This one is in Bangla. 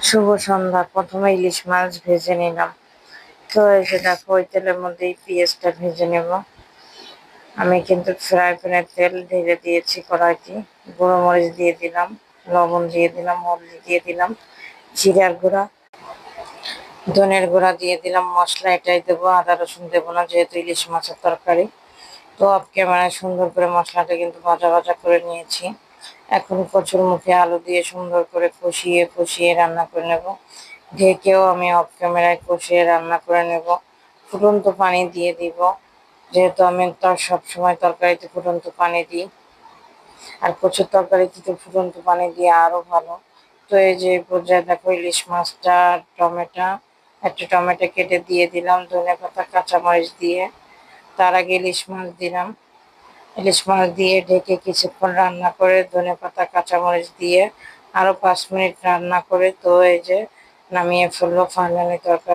শুভ সন্ধ্যা। প্রথমে ইলিশ মাছ ভেজে নিলাম। তো এই যে দেখো, ওই তেলের মধ্যে পেঁয়াজটা ভেজে নেব। আমি কিন্তু ফ্রাই প্যানের তেল ঢেলে দিয়েছি কড়াইতে। গুঁড়ো মরিচ দিয়ে দিলাম, লবণ দিয়ে দিলাম, হলদি দিয়ে দিলাম, জিরার গুঁড়া, ধনের গুঁড়া দিয়ে দিলাম। মশলা এটাই দেবো, আদা রসুন দেবো না, যেহেতু ইলিশ মাছের তরকারি। তো অফ ক্যামেরায় সুন্দর করে মশলাটা কিন্তু ভাজা ভাজা করে নিয়েছি। এখন কচুর মুখে আলু দিয়ে সুন্দর করে কষিয়ে কষিয়ে রান্না করে নেব। ঢেকেও আমি অফ ক্যামেরায় কষিয়ে রান্না করে নেব। ফুটন্ত পানি দিয়ে দিব, যেহেতু আমি সবসময় তরকারিতে ফুটন্ত পানি দিই। আর কচুর তরকারিতে তো ফুটন্ত পানি দিয়ে আরো ভালো। তো এই যে পর্যায়ে দেখো, ইলিশ মাছটা একটা টমেটো কেটে দিয়ে দিলাম, ধনেপাতা কাঁচামরিচ দিয়ে। তার আগে ইলিশ মাছ দিলাম। ইলিশ মাছ দিয়ে ঢেকে কিছুক্ষণ রান্না করে ধনেপাতা কাঁচামরিচ দিয়ে আরো 5 মিনিট রান্না করে, তো এই যে নামিয়ে ফেলবো। ফাইনালি তরকারি।